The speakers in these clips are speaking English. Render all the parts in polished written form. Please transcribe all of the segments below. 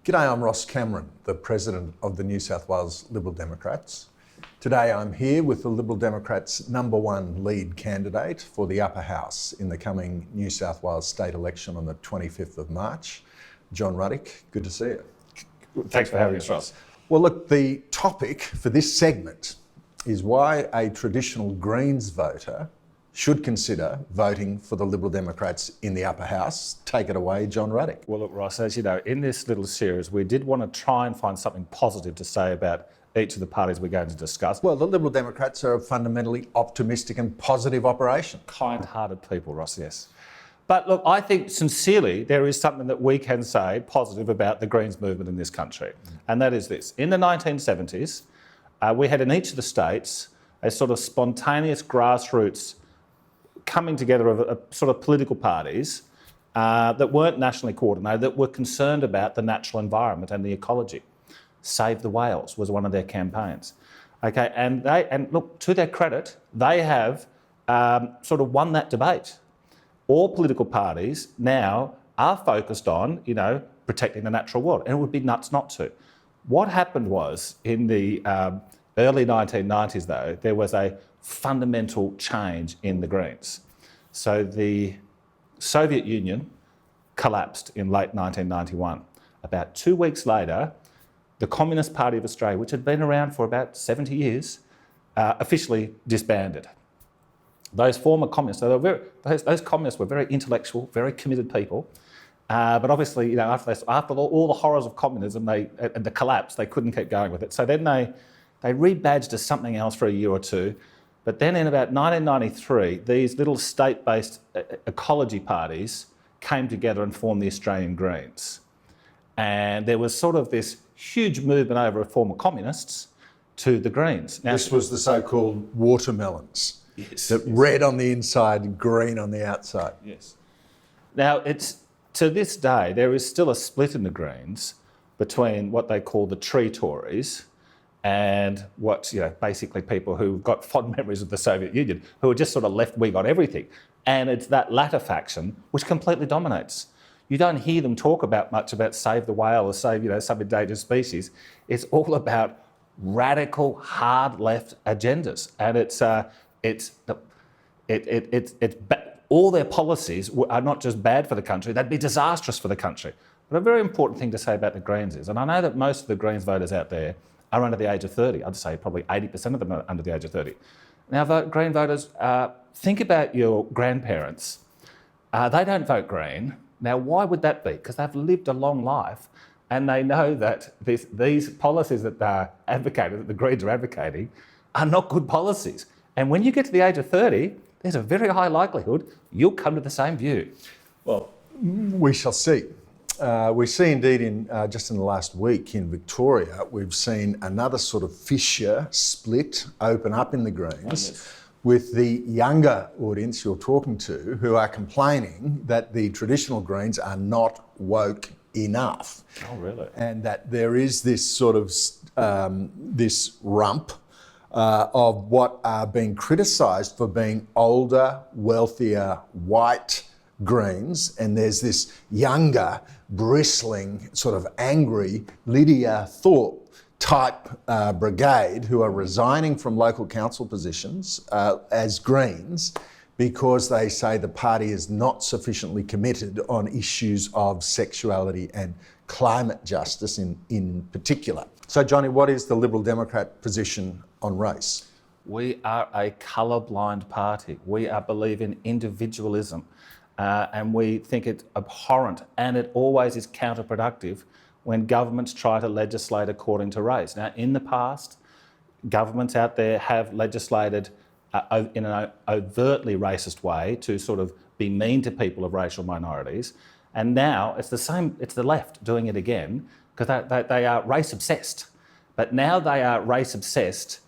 G'day, I'm Ross Cameron, the President of the New South Wales Liberal Democrats. Today I'm here with the Liberal Democrats' #1 lead candidate for the upper house in the coming New South Wales state election on the 25th of March, John Ruddick. Good to see you. Thanks for having us, Ross. Well, look, the topic for this segment is why a traditional Greens voter should consider voting for the Liberal Democrats in the upper house. Take it away, John Ruddick. Well, look, Ross, as you know, in this little series, we did want to try and find something positive to say about each of the parties we're going to discuss. Well, the Liberal Democrats are a fundamentally optimistic and positive operation. Kind-hearted people, Ross, yes. But look, I think sincerely there is something that we can say positive about the Greens movement in this country, and that is this. In the 1970s, we had in each of the states a sort of spontaneous grassroots coming together of a sort of political parties that weren't nationally coordinated, that were concerned about the natural environment and the ecology. Save the Whales was one of their campaigns. Okay, and look, to their credit, they have sort of won that debate. All political parties now are focused on, protecting the natural world, and it would be nuts not to. What happened was, in the early 1990s, though, there was a fundamental change in the Greens. So the Soviet Union collapsed in late 1991. About 2 weeks later, the Communist Party of Australia, which had been around for about 70 years, officially disbanded. Those former communists, those communists were very intellectual, very committed people, but obviously, after all the horrors of communism and the collapse, they couldn't keep going with it. So then they rebadged as something else for a year or two. But then in about 1993, these little state-based ecology parties came together and formed the Australian Greens. And there was sort of this huge movement over former communists to the Greens. Now, this was the so-called watermelons. Yes. Red on the inside, green on the outside. Yes. Now, to this day, there is still a split in the Greens between what they call the tree Tories and basically people who've got fond memories of the Soviet Union, who are just sort of left-wing on everything. And it's that latter faction which completely dominates. You don't hear them talk much about save the whale or save, some endangered species. It's all about radical, hard left agendas, and all their policies are not just bad for the country; they'd be disastrous for the country. But a very important thing to say about the Greens is, and I know that most of the Greens voters out there are under the age of 30. I'd say probably 80% of them are under the age of 30. Now, Green voters, think about your grandparents. They don't vote Green. Now, why would that be? Because they've lived a long life and they know that these policies that they're advocating, that the Greens are advocating, are not good policies. And when you get to the age of 30, there's a very high likelihood you'll come to the same view. Well, we shall see. We see indeed just in the last week in Victoria, we've seen another sort of fissure split open up in the Greens with the younger audience you're talking to who are complaining that the traditional Greens are not woke enough. Oh, really? And that there is this sort of this rump of what are being criticised for being older, wealthier, white Greens, and there's this younger, bristling, sort of angry Lydia Thorpe type brigade who are resigning from local council positions as Greens because they say the party is not sufficiently committed on issues of sexuality and climate justice in particular. So, Johnny, what is the Liberal Democrat position on race? We are a colourblind party. We believe in individualism. And we think it's abhorrent, and it always is counterproductive when governments try to legislate according to race. Now, in the past, governments out there have legislated in an overtly racist way to sort of be mean to people of racial minorities. And now it's the same, it's the left doing it again, because they are race obsessed. But now they are race obsessed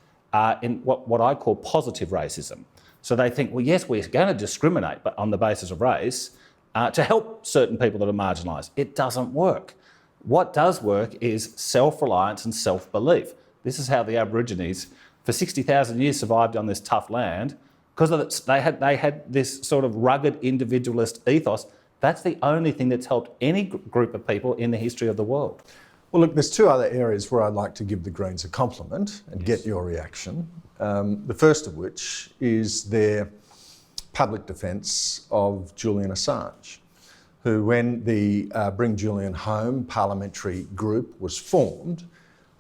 in what I call positive racism. So they think, well, yes, we're going to discriminate but on the basis of race to help certain people that are marginalised. It doesn't work. What does work is self-reliance and self-belief. This is how the Aborigines, for 60,000 years, survived on this tough land, because they had this sort of rugged individualist ethos. That's the only thing that's helped any group of people in the history of the world. Well, look, there's two other areas where I'd like to give the Greens a compliment and get your reaction. The first of which is their public defence of Julian Assange, who, when the Bring Julian Home parliamentary group was formed,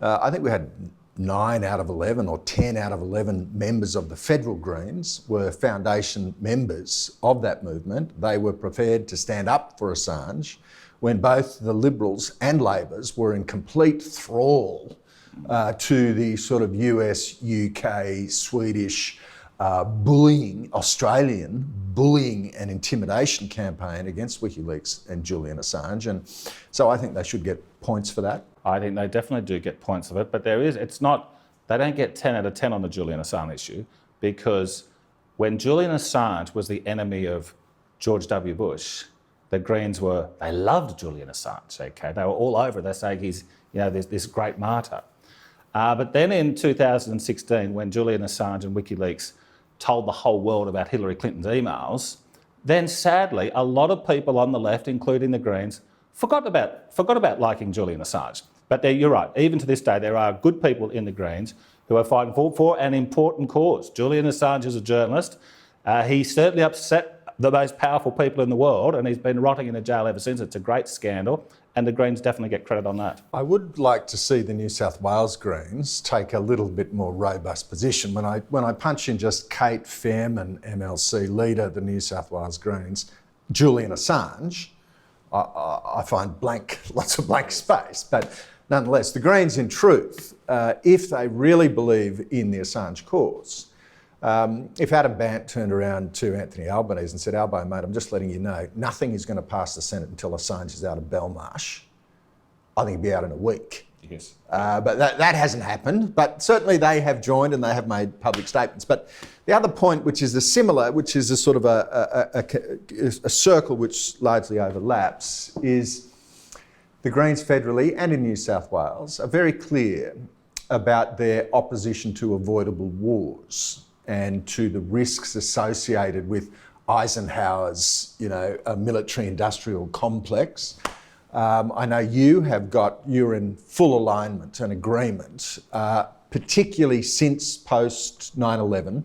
I think we had 9 out of 11 or 10 out of 11 members of the federal Greens were foundation members of that movement. They were prepared to stand up for Assange when both the Liberals and Labors were in complete thrall to the sort of US, UK, Swedish bullying, Australian bullying and intimidation campaign against WikiLeaks and Julian Assange. And so I think they should get points for that. I think they definitely do get points of it, but they don't get 10 out of 10 on the Julian Assange issue, because when Julian Assange was the enemy of George W. Bush, the Greens they loved Julian Assange, okay? They were all over it. They're saying he's, this great martyr. But then in 2016, when Julian Assange and WikiLeaks told the whole world about Hillary Clinton's emails, then sadly, a lot of people on the left, including the Greens, forgot about liking Julian Assange. But you're right, even to this day, there are good people in the Greens who are fighting for an important cause. Julian Assange is a journalist. He certainly upset the most powerful people in the world, and he's been rotting in a jail ever since. It's a great scandal, and the Greens definitely get credit on that. I would like to see the New South Wales Greens take a little bit more robust position. When I punch in just Kate Fairman, MLC leader of the New South Wales Greens, Julian Assange, I find lots of blank space. But nonetheless, the Greens, in truth, if they really believe in the Assange cause, if Adam Bant turned around to Anthony Albanese and said, "Albo, mate, I'm just letting you know, nothing is going to pass the Senate until Assange is out of Belmarsh," I think he'd be out in a week. Yes. But that hasn't happened. But certainly they have joined and they have made public statements. But the other point, which is a sort of a circle which largely overlaps, is the Greens federally and in New South Wales are very clear about their opposition to avoidable wars and to the risks associated with Eisenhower's, military-industrial complex. I know you're in full alignment and agreement, particularly since post 9/11.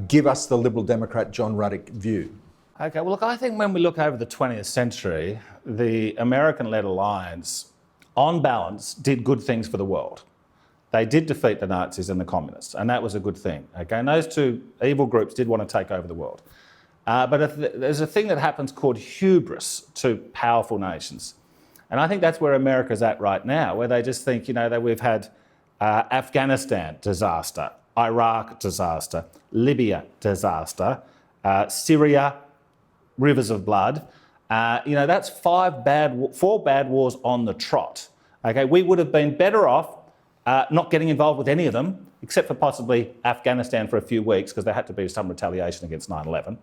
Give us the Liberal Democrat John Ruddick view. Okay, well, look, I think when we look over the 20th century, the American-led alliance, on balance, did good things for the world. They did defeat the Nazis and the communists, and that was a good thing. Okay, and those two evil groups did want to take over the world. But there's a thing that happens called hubris to powerful nations. And I think that's where America's at right now, where they just think, that we've had Afghanistan disaster, Iraq disaster, Libya disaster, Syria, rivers of blood. That's 4 bad wars on the trot. Okay, we would have been better off not getting involved with any of them, except for possibly Afghanistan for a few weeks, because there had to be some retaliation against 9/11.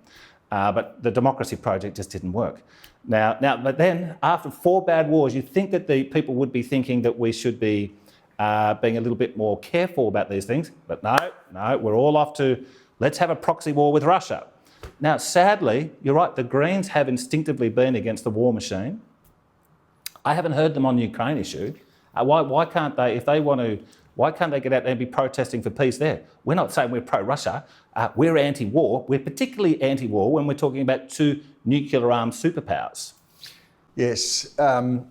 But the democracy project just didn't work. But then, after 4 bad wars, you'd think that the people would be thinking that we should be being a little bit more careful about these things. But no, we're all off to, let's have a proxy war with Russia. Now, sadly, you're right, the Greens have instinctively been against the war machine. I haven't heard them on the Ukraine issue. Why can't they, if they want to, why can't they get out there and be protesting for peace there? We're not saying we're pro-Russia. We're anti-war. We're particularly anti-war when we're talking about 2 nuclear-armed superpowers. Yes,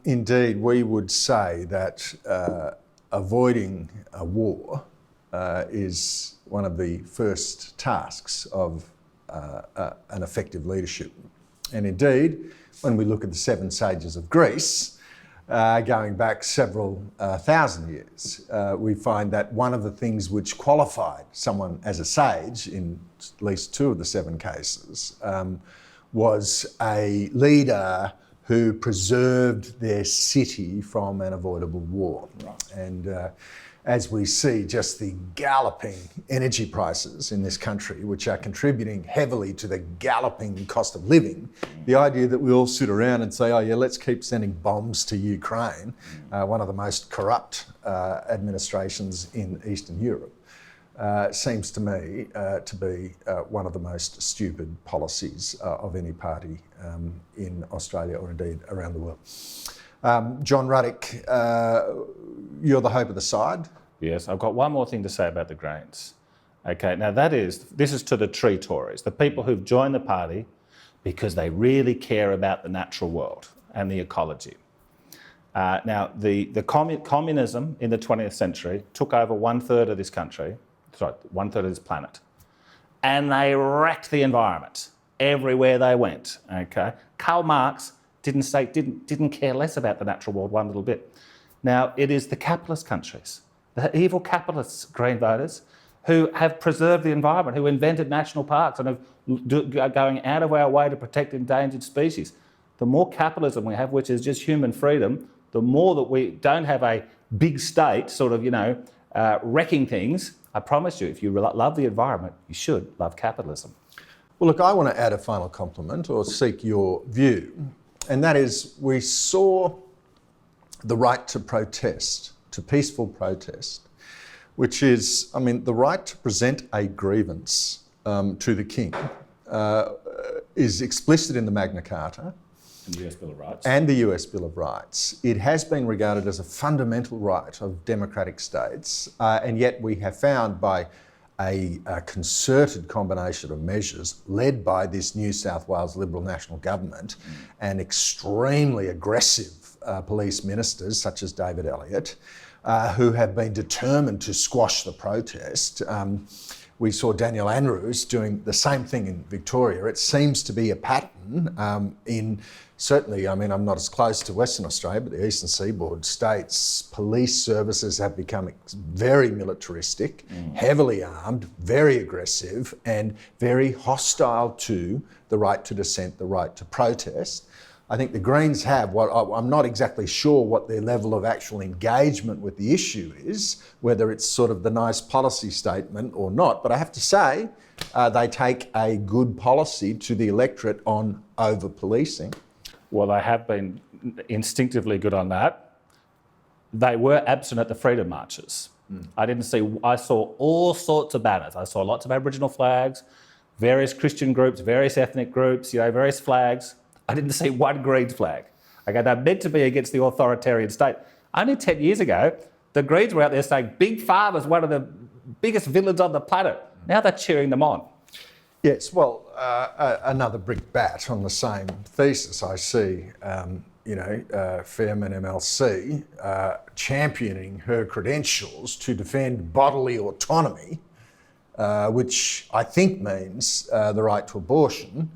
indeed. We would say that avoiding a war is one of the first tasks of an effective leadership. And indeed, when we look at the 7 sages of Greece, going back several thousand years, we find that one of the things which qualified someone as a sage in at least 2 of the 7 cases was a leader who preserved their city from an avoidable war. Right. And as we see just the galloping energy prices in this country, which are contributing heavily to the galloping cost of living, the idea that we all sit around and say, oh yeah, let's keep sending bombs to Ukraine, one of the most corrupt administrations in Eastern Europe, seems to me to be one of the most stupid policies of any party in Australia or indeed around the world. John Ruddick, you're the hope of the side. Yes, I've got one more thing to say about the Greens. Okay, now this is to the tree Tories, the people who've joined the party because they really care about the natural world and the ecology. Now, the communism in the 20th century took over 1/3 of this country, 1/3 of this planet, and they wrecked the environment everywhere they went. Okay, Karl Marx didn't care less about the natural world one little bit. Now, it is the capitalist countries, the evil capitalists, Green voters, who have preserved the environment, who invented national parks and are going out of our way to protect endangered species. The more capitalism we have, which is just human freedom, the more that we don't have a big state sort of, wrecking things. I promise you, if you love the environment, you should love capitalism. Well, look, I want to add a final compliment or seek your view, and that is we saw the right to protest, to peaceful protest, which is, the right to present a grievance to the King is explicit in the Magna Carta. And the US Bill of Rights. And the US Bill of Rights. It has been regarded as a fundamental right of democratic states, and yet we have found by a concerted combination of measures led by this New South Wales Liberal National Government and extremely aggressive police ministers such as David Elliott, who have been determined to squash the protest. We saw Daniel Andrews doing the same thing in Victoria. It seems to be a pattern certainly, I'm not as close to Western Australia, but the Eastern Seaboard states, police services have become very militaristic, heavily armed, very aggressive, and very hostile to the right to dissent, the right to protest. I think the Greens have I'm not exactly sure what their level of actual engagement with the issue is, whether it's sort of the nice policy statement or not, but I have to say they take a good policy to the electorate on over-policing. Well, they have been instinctively good on that. They were absent at the freedom marches. I saw all sorts of banners. I saw lots of Aboriginal flags, various Christian groups, various ethnic groups, various flags. I didn't see one Greens flag. Okay, they're meant to be against the authoritarian state. Only 10 years ago, the Greens were out there saying Big Pharma's one of the biggest villains on the planet. Now they're cheering them on. Yes, well, another brickbat on the same thesis. I see, Fairman MLC championing her credentials to defend bodily autonomy, which I think means the right to abortion.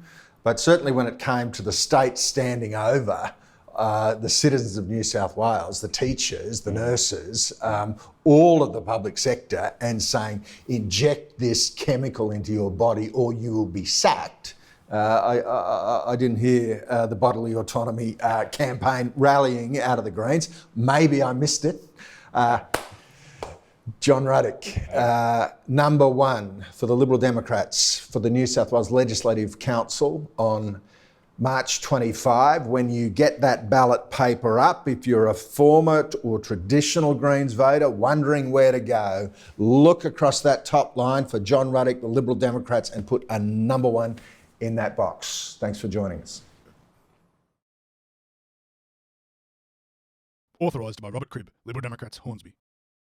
But certainly when it came to the state standing over the citizens of New South Wales, the teachers, the nurses, all of the public sector, and saying, inject this chemical into your body or you will be sacked. I didn't hear the bodily autonomy campaign rallying out of the Greens. Maybe I missed it. John Ruddick, number one for the Liberal Democrats for the New South Wales Legislative Council on March 25, when you get that ballot paper up, if you're a former or traditional Greens voter wondering where to go, look across that top line for John Ruddick, the Liberal Democrats, and put a number one in that box. Thanks for joining us. Authorised by Robert Cribb, Liberal Democrats, Hornsby.